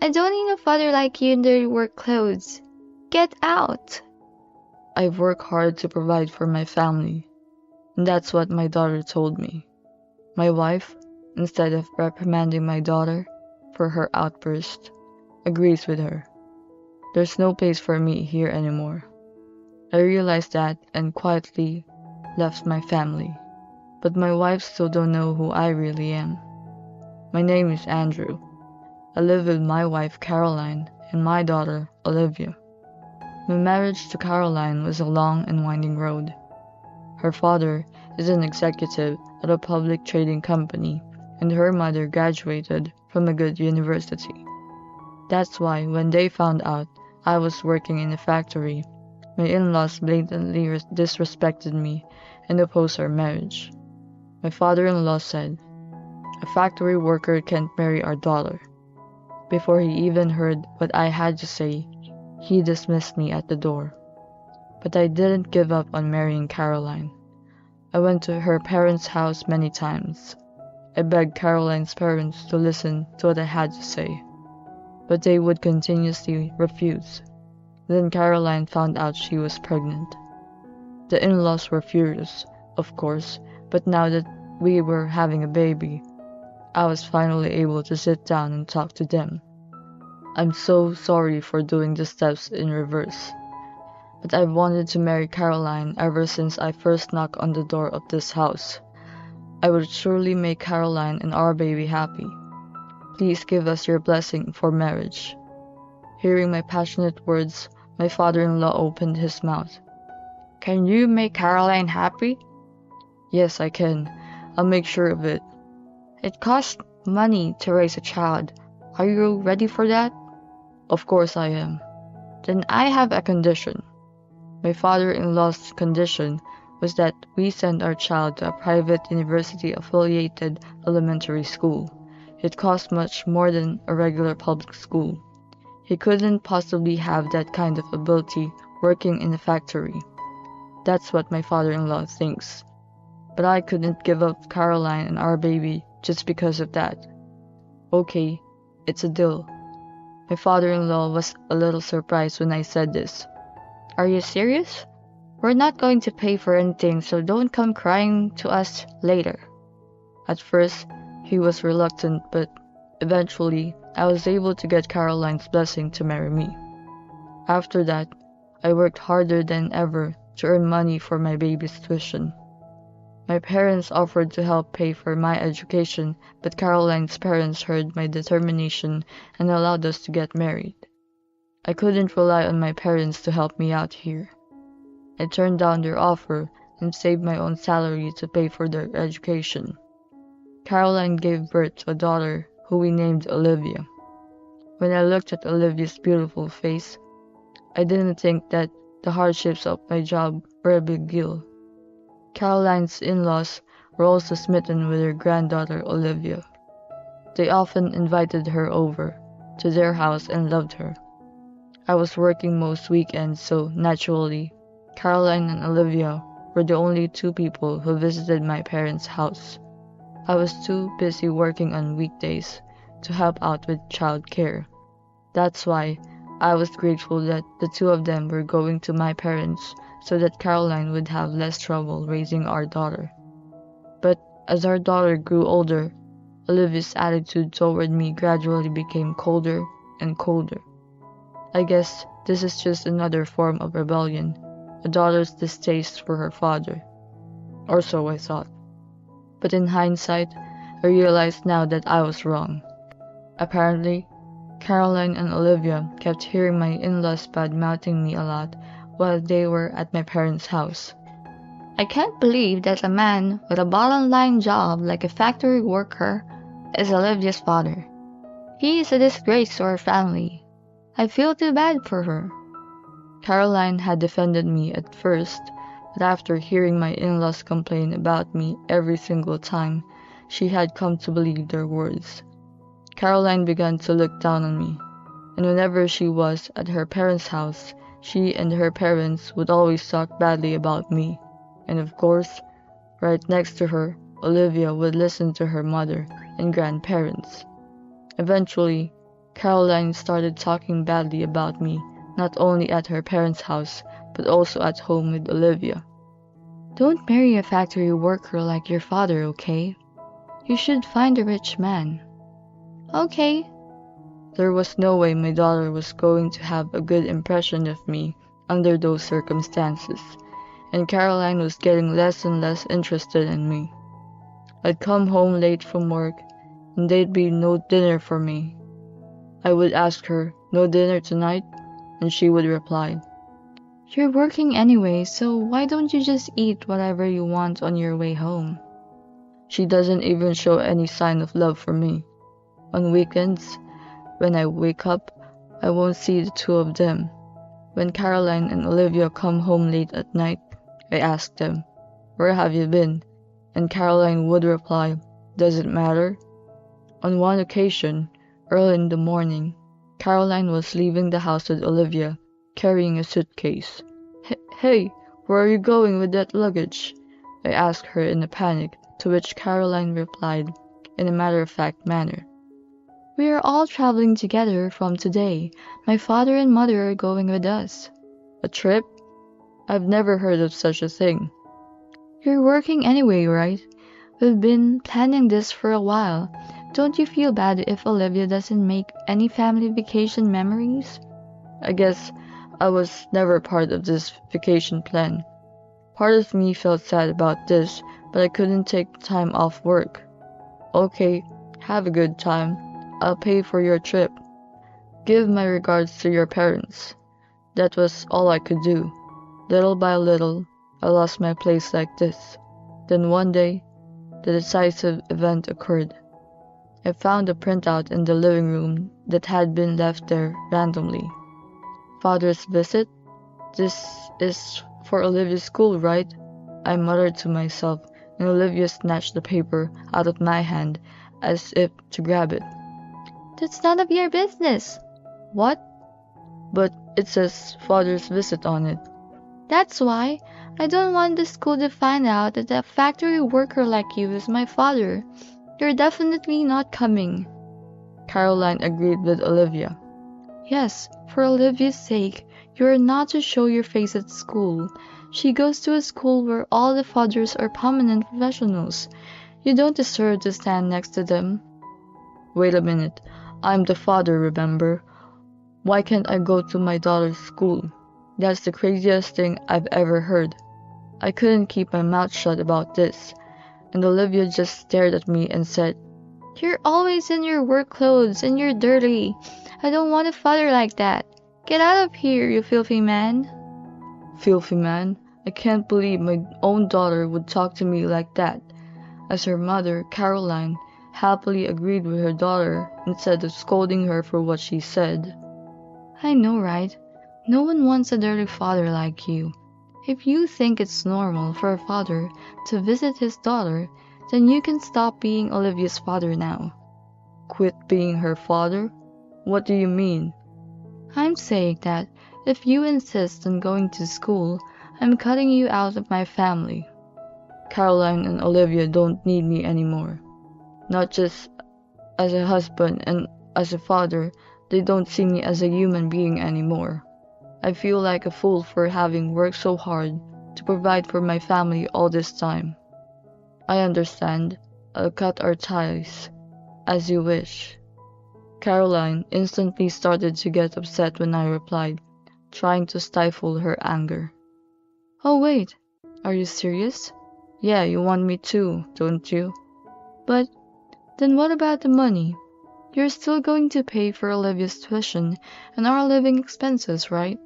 I don't need a father like you in dirty work clothes. Get out! I've worked hard to provide for my family, and that's what my daughter told me. My wife, instead of reprimanding my daughter for her outburst, agrees with her. There's no place for me here anymore. I realized that and quietly left my family. But my wife still don't know who I really am. My name is Andrew. I live with my wife Caroline and my daughter Olivia. My marriage to Caroline was a long and winding road. Her father is an executive at a public trading company, and her mother graduated from a good university. That's why when they found out I was working in a factory, my in-laws blatantly disrespected me and opposed our marriage. My father-in-law said, "A factory worker can't marry our daughter." Before he even heard what I had to say, he dismissed me at the door. But I didn't give up on marrying Caroline. I went to her parents' house many times. I begged Caroline's parents to listen to what I had to say, but they would continuously refuse. Then Caroline found out she was pregnant. The in-laws were furious, of course, but now that we were having a baby, I was finally able to sit down and talk to them. I'm so sorry for doing the steps in reverse, but I've wanted to marry Caroline ever since I first knocked on the door of this house. I would surely make Caroline and our baby happy. Please give us your blessing for marriage." Hearing my passionate words, my father-in-law opened his mouth. Can you make Caroline happy? "Yes, I can. I'll make sure of it." It costs money to raise a child. Are you ready for that? "Of course I am." Then I have a condition. My father-in-law's condition was that we send our child to a private university-affiliated elementary school. It cost much more than a regular public school. He couldn't possibly have that kind of ability working in a factory. That's what my father-in-law thinks. But I couldn't give up Caroline and our baby just because of that. Okay, it's a deal. My father-in-law was a little surprised when I said this. Are you serious? We're not going to pay for anything, so don't come crying to us later. At first, he was reluctant, but eventually, I was able to get Caroline's blessing to marry me. After that, I worked harder than ever to earn money for my baby's tuition. My parents offered to help pay for my education, but Caroline's parents heard my determination and allowed us to get married. I couldn't rely on my parents to help me out here. I turned down their offer and saved my own salary to pay for their education. Caroline gave birth to a daughter who we named Olivia. When I looked at Olivia's beautiful face, I didn't think that the hardships of my job were a big deal. Caroline's in-laws were also smitten with her granddaughter Olivia. They often invited her over to their house and loved her. I was working most weekends, so naturally, Caroline and Olivia were the only two people who visited my parents' house. I was too busy working on weekdays to help out with child care. That's why I was grateful that the two of them were going to my parents so that Caroline would have less trouble raising our daughter. But as our daughter grew older, Olivia's attitude toward me gradually became colder and colder. I guess this is just another form of rebellion, a daughter's distaste for her father. Or so I thought. But in hindsight, I realized now that I was wrong. Apparently, Caroline and Olivia kept hearing my in-laws bad-mouthing me a lot while they were at my parents' house. I can't believe that a man with a bottom-line job like a factory worker is Olivia's father. He is a disgrace to our family. I feel too bad for her. Caroline had defended me at first, but after hearing my in-laws complain about me every single time, she had come to believe their words. Caroline began to look down on me, and whenever she was at her parents' house, she and her parents would always talk badly about me. And of course, right next to her, Olivia would listen to her mother and grandparents. Eventually, Caroline started talking badly about me, not only at her parents' house, but also at home with Olivia. Don't marry a factory worker like your father, okay? You should find a rich man. Okay. There was no way my daughter was going to have a good impression of me under those circumstances, and Caroline was getting less and less interested in me. I'd come home late from work, and there'd be no dinner for me. I would ask her, "No dinner tonight?" and she would reply, You're working anyway, so why don't you just eat whatever you want on your way home? She doesn't even show any sign of love for me. On weekends, when I wake up, I won't see the two of them. When Caroline and Olivia come home late at night, I ask them, "Where have you been?" And Caroline would reply, "Does it matter?" On one occasion, early in the morning, Caroline was leaving the house with Olivia, carrying a suitcase. Hey, where are you going with that luggage?" I asked her in a panic, to which Caroline replied, in a matter-of-fact manner, We are all traveling together from today. My father and mother are going with us. "A trip? I've never heard of such a thing." You're working anyway, right? We've been planning this for a while. Don't you feel bad if Olivia doesn't make any family vacation memories? I guess I was never part of this vacation plan. Part of me felt sad about this, but I couldn't take time off work. "Okay, have a good time. I'll pay for your trip. Give my regards to your parents." That was all I could do. Little by little, I lost my place like this. Then one day, the decisive event occurred. I found a printout in the living room that had been left there randomly. "Father's visit? This is for Olivia's school, right?" I muttered to myself, and Olivia snatched the paper out of my hand as if to grab it. That's none of your business. What? "But it says father's visit on it." That's why I don't want the school to find out that a factory worker like you is my father. You're definitely not coming. Caroline agreed with Olivia. Yes, for Olivia's sake, you are not to show your face at school. She goes to a school where all the fathers are prominent professionals. You don't deserve to stand next to them. Wait a minute. I'm the father, remember? Why can't I go to my daughter's school? That's the craziest thing I've ever heard. I couldn't keep my mouth shut about this, and Olivia just stared at me and said, You're always in your work clothes and you're dirty. I don't want a father like that. Get out of here, you filthy man. Filthy man? I can't believe my own daughter would talk to me like that. As her mother, Caroline, happily agreed with her daughter instead of scolding her for what she said. I know, right? No one wants a dirty father like you. If you think it's normal for a father to visit his daughter, then you can stop being Olivia's father now. Quit being her father? What do you mean? I'm saying that if you insist on going to school, I'm cutting you out of my family. Caroline and Olivia don't need me anymore. Not just as a husband and as a father, they don't see me as a human being anymore. I feel like a fool for having worked so hard to provide for my family all this time. I understand. I'll cut our ties. As you wish. Caroline instantly started to get upset when I replied, trying to stifle her anger. Oh wait, are you serious? Yeah, you want me to, don't you? But then what about the money? You're still going to pay for Olivia's tuition and our living expenses, right?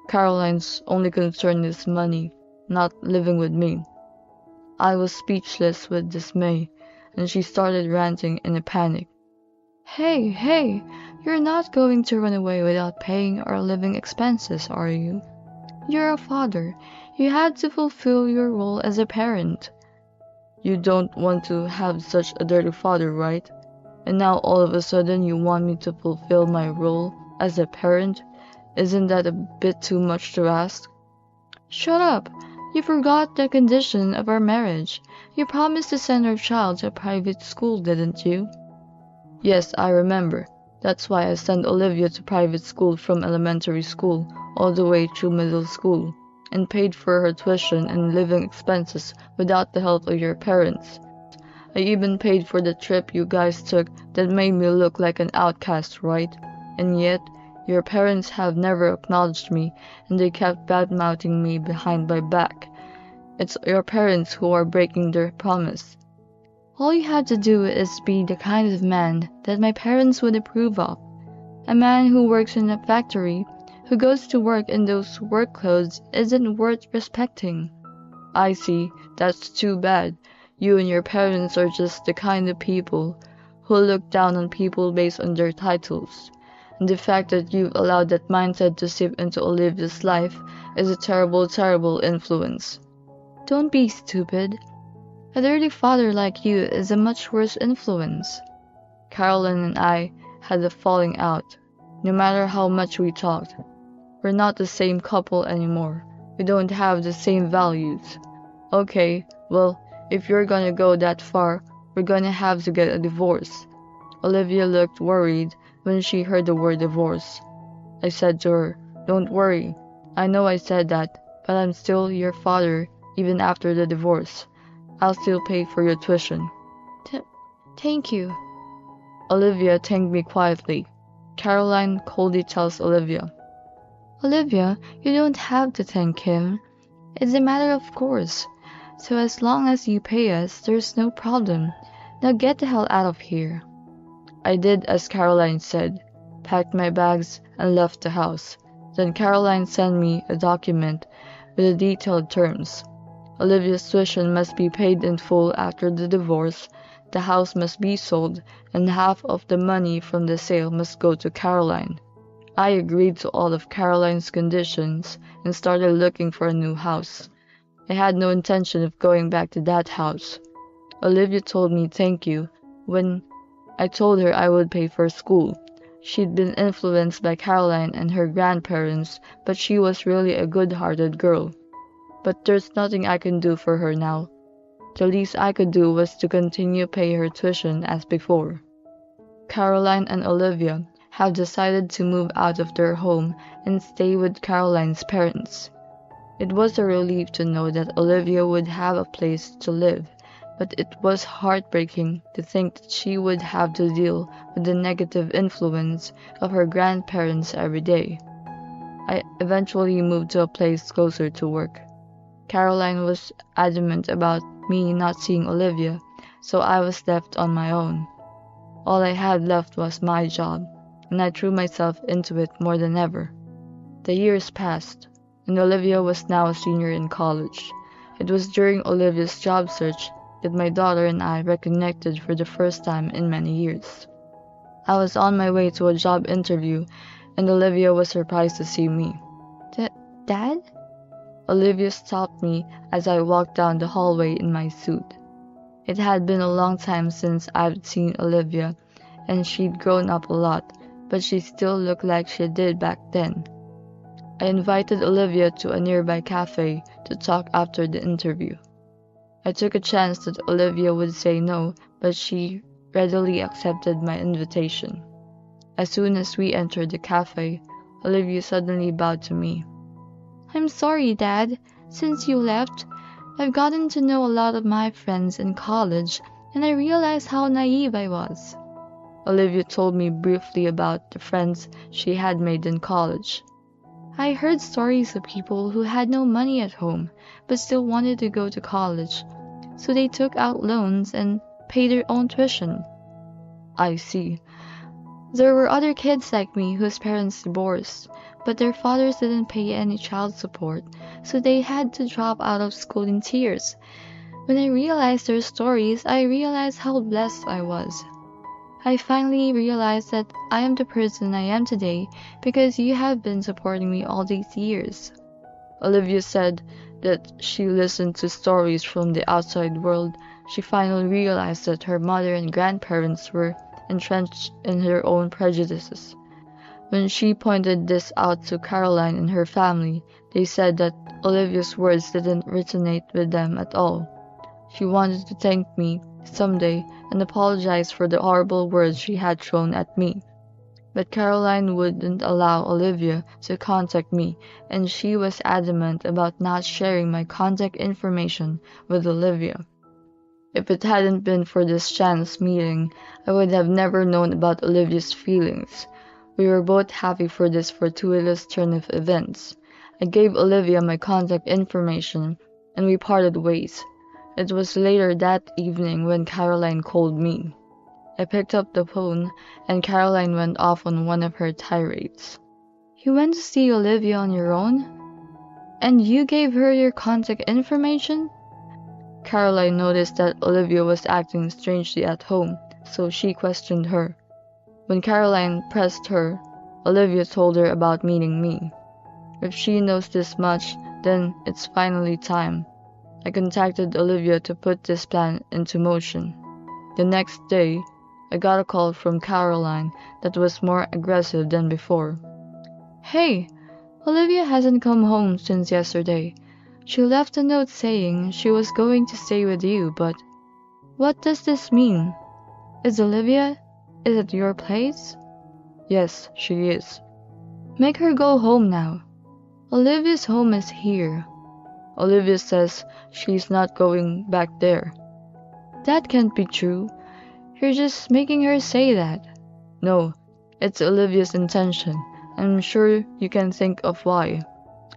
Caroline's only concern is money, not living with me. I was speechless with dismay, and she started ranting in a panic. Hey, you're not going to run away without paying our living expenses, are you? You're a father. You have to fulfill your role as a parent. You don't want to have such a dirty father, right? And now all of a sudden you want me to fulfill my role as a parent? Isn't that a bit too much to ask? Shut up! You forgot the condition of our marriage. You promised to send our child to a private school, didn't you? Yes, I remember. That's why I sent Olivia to private school from elementary school all the way through middle school, and paid for her tuition and living expenses without the help of your parents. I even paid for the trip you guys took that made me look like an outcast, right? And yet, your parents have never acknowledged me, and they kept bad-mouthing me behind my back. It's your parents who are breaking their promise. All you have to do is be the kind of man that my parents would approve of. A man who works in a factory, who goes to work in those work clothes, isn't worth respecting. I see. That's too bad. You and your parents are just the kind of people who look down on people based on their titles. And the fact that you've allowed that mindset to seep into Olivia's life is a terrible, terrible influence. Don't be stupid. A dirty father like you is a much worse influence. Caroline and I had a falling out. No matter how much we talked, we're not the same couple anymore. We don't have the same values. Okay, well, if you're gonna go that far, we're gonna have to get a divorce. Olivia looked worried when she heard the word divorce. I said to her, "Don't worry. I know I said that, but I'm still your father even after the divorce. I'll still pay for your tuition." Thank you. Olivia thanked me quietly. Caroline coldly tells Olivia, Olivia, you don't have to thank him. It's a matter of course. So as long as you pay us, there's no problem. Now get the hell out of here. I did as Caroline said, packed my bags, and left the house. Then Caroline sent me a document with the detailed terms. Olivia's tuition must be paid in full after the divorce, the house must be sold, and half of the money from the sale must go to Caroline. I agreed to all of Caroline's conditions and started looking for a new house. I had no intention of going back to that house. Olivia told me thank you when I told her I would pay for school. She'd been influenced by Caroline and her grandparents, but she was really a good-hearted girl. But there's nothing I can do for her now. The least I could do was to continue pay her tuition as before. Caroline and Olivia have decided to move out of their home and stay with Caroline's parents. It was a relief to know that Olivia would have a place to live, but it was heartbreaking to think that she would have to deal with the negative influence of her grandparents every day. I eventually moved to a place closer to work. Caroline was adamant about me not seeing Olivia, so I was left on my own. All I had left was my job, and I threw myself into it more than ever. The years passed, and Olivia was now a senior in college. It was during Olivia's job search that my daughter and I reconnected for the first time in many years. I was on my way to a job interview, and Olivia was surprised to see me. Dad? Olivia stopped me as I walked down the hallway in my suit. It had been a long time since I'd seen Olivia, and she'd grown up a lot, but she still looked like she did back then. I invited Olivia to a nearby cafe to talk after the interview. I took a chance that Olivia would say no, but she readily accepted my invitation. As soon as we entered the cafe, Olivia suddenly bowed to me. I'm sorry, Dad. Since you left, I've gotten to know a lot of my friends in college, and I realized how naive I was. Olivia told me briefly about the friends she had made in college. I heard stories of people who had no money at home, but still wanted to go to college, so they took out loans and paid their own tuition. I see. There were other kids like me whose parents divorced, but their fathers didn't pay any child support, so they had to drop out of school in tears. When I realized their stories, I realized how blessed I was. I finally realized that I am the person I am today because you have been supporting me all these years. Olivia said that she listened to stories from the outside world. She finally realized that her mother and grandparents were entrenched in their own prejudices. When she pointed this out to Caroline and her family, they said that Olivia's words didn't resonate with them at all. She wanted to thank me someday and apologize for the horrible words she had thrown at me. But Caroline wouldn't allow Olivia to contact me, and she was adamant about not sharing my contact information with Olivia. If it hadn't been for this chance meeting, I would have never known about Olivia's feelings. We were both happy for this fortuitous turn of events. I gave Olivia my contact information, and we parted ways. It was later that evening when Caroline called me. I picked up the phone, and Caroline went off on one of her tirades. "You went to see Olivia on your own? And you gave her your contact information?" Caroline noticed that Olivia was acting strangely at home, so she questioned her. When Caroline pressed her, Olivia told her about meeting me. If she knows this much, then it's finally time. I contacted Olivia to put this plan into motion. The next day, I got a call from Caroline that was more aggressive than before. "Hey, Olivia hasn't come home since yesterday. She left a note saying she was going to stay with you, but what does this mean? Is Olivia? Is it your place?" "Yes, she is." "Make her go home now. Olivia's home is here." "Olivia says she's not going back there." "That can't be true. You're just making her say that." "No, it's Olivia's intention. I'm sure you can think of why.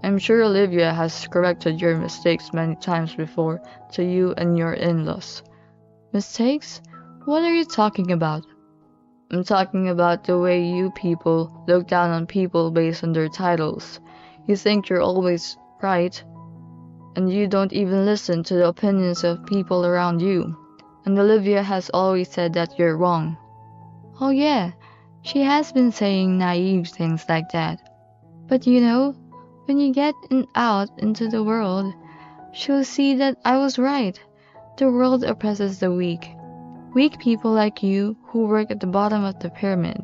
I'm sure Olivia has corrected your mistakes many times before to you and your in-laws." "Mistakes? What are you talking about?" "I'm talking about the way you people look down on people based on their titles. You think you're always right, and you don't even listen to the opinions of people around you. And Olivia has always said that you're wrong." "Oh yeah, she has been saying naive things like that. But you know, when you get out into the world, she'll see that I was right. The world oppresses the weak. Weak people like you who work at the bottom of the pyramid."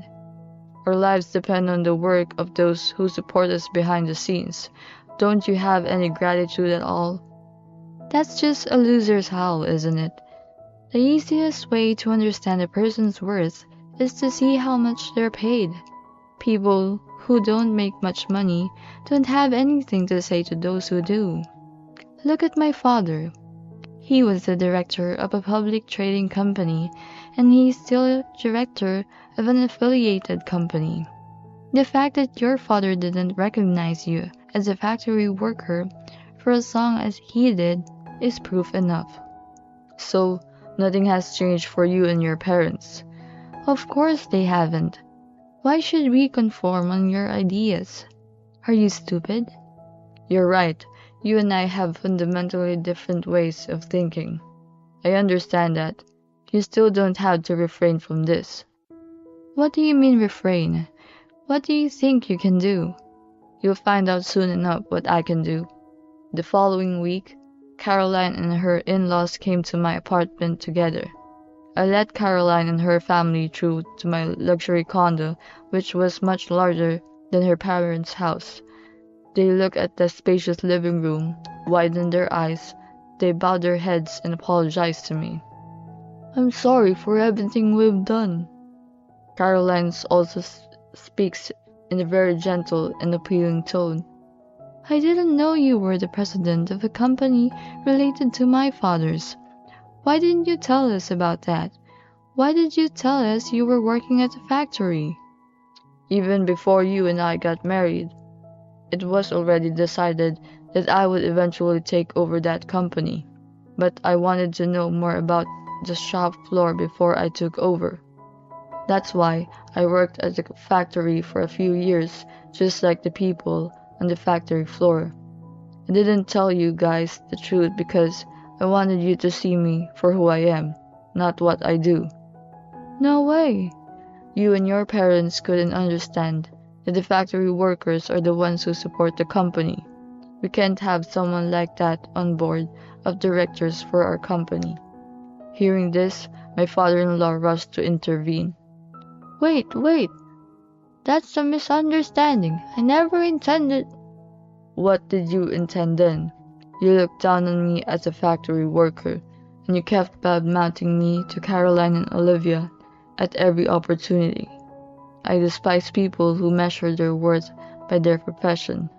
"Our lives depend on the work of those who support us behind the scenes. Don't you have any gratitude at all?" "That's just a loser's howl, isn't it? The easiest way to understand a person's worth is to see how much they're paid. People who don't make much money don't have anything to say to those who do. Look at my father. He was the director of a public trading company, and he's still a director of an affiliated company. The fact that your father didn't recognize you as a factory worker for as long as he did is proof enough." "So, nothing has changed for you and your parents?" "Of course they haven't. Why should we conform on your ideas? Are you stupid?" "You're right. You and I have fundamentally different ways of thinking. I understand that. You still don't have to refrain from this." "What do you mean refrain? What do you think you can do?" "You'll find out soon enough what I can do." The following week, Caroline and her in-laws came to my apartment together. I let Caroline and her family through to my luxury condo, which was much larger than her parents' house. They looked at the spacious living room, widened their eyes, they bowed their heads and apologized to me. "I'm sorry for everything we've done." Caroline also speaks in a very gentle and appealing tone. "I didn't know you were the president of a company related to my father's. Why didn't you tell us about that? Why did you tell us you were working at the factory?" "Even before you and I got married, it was already decided that I would eventually take over that company. But I wanted to know more about the shop floor before I took over. That's why I worked at the factory for a few years, just like the people on the factory floor. I didn't tell you guys the truth because I wanted you to see me for who I am, not what I do." "No way." "You and your parents couldn't understand that the factory workers are the ones who support the company. We can't have someone like that on board of directors for our company." Hearing this, my father-in-law rushed to intervene. Wait. That's a misunderstanding. I never intended." "What did you intend then? You looked down on me as a factory worker, and you kept bad-mouthing me to Caroline and Olivia at every opportunity." I despise people who measure their worth by their profession.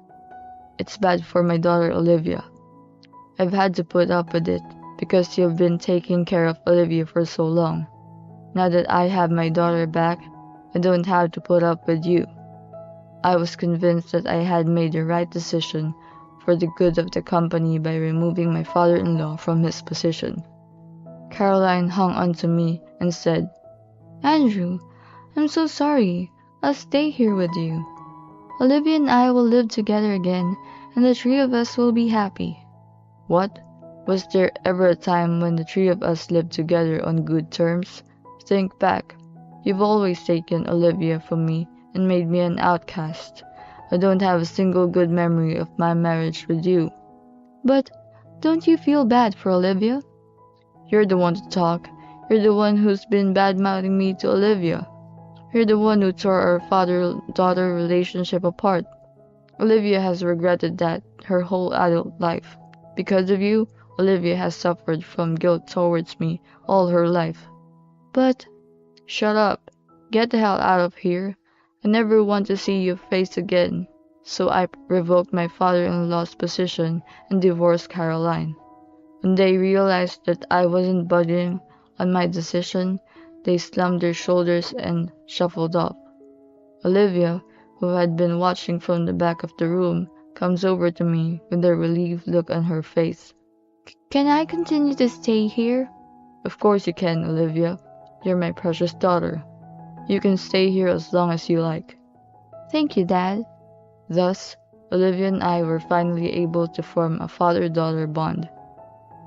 It's bad for my daughter Olivia. I've had to put up with it because you've been taking care of Olivia for so long. Now that I have my daughter back, I don't have to put up with you. I was convinced that I had made the right decision for the good of the company by removing my father-in-law from his position. Caroline hung onto me and said, Andrew, I'm so sorry. I'll stay here with you. Olivia and I will live together again, and the three of us will be happy. What? Was there ever a time when the three of us lived together on good terms? Think back. You've always taken Olivia from me and made me an outcast. I don't have a single good memory of my marriage with you. But don't you feel bad for Olivia? You're the one to talk. You're the one who's been bad-mouthing me to Olivia. You're the one who tore our father-daughter relationship apart. Olivia has regretted that her whole adult life. Because of you, Olivia has suffered from guilt towards me all her life. But... Shut up. Get the hell out of here. I never want to see your face again. So I revoked my father-in-law's position and divorced Caroline. When they realized that I wasn't budging on my decision, they slumped their shoulders and shuffled off. Olivia, who had been watching from the back of the room, comes over to me with a relieved look on her face. Can I continue to stay here? Of course you can, Olivia. You're my precious daughter. You can stay here as long as you like. Thank you, Dad. Thus, Olivia and I were finally able to form a father-daughter bond.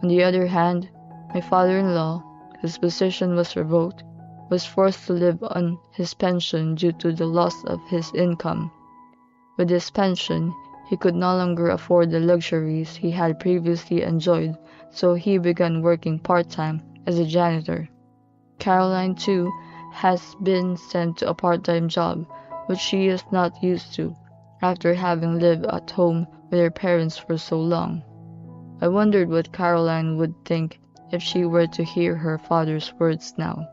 On the other hand, my father-in-law, whose position was revoked, was forced to live on his pension due to the loss of his income. With his pension, he could no longer afford the luxuries he had previously enjoyed, so he began working part-time as a janitor. Caroline, too, has been sent to a part-time job, which she is not used to, after having lived at home with her parents for so long. I wondered what Caroline would think if she were to hear her father's words now.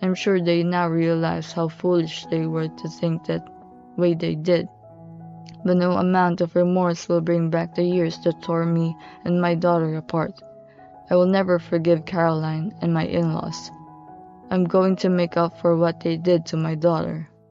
I'm sure they now realize how foolish they were to think that way they did. But no amount of remorse will bring back the years that tore me and my daughter apart. I will never forgive Caroline and my in-laws. I'm going to make up for what they did to my daughter.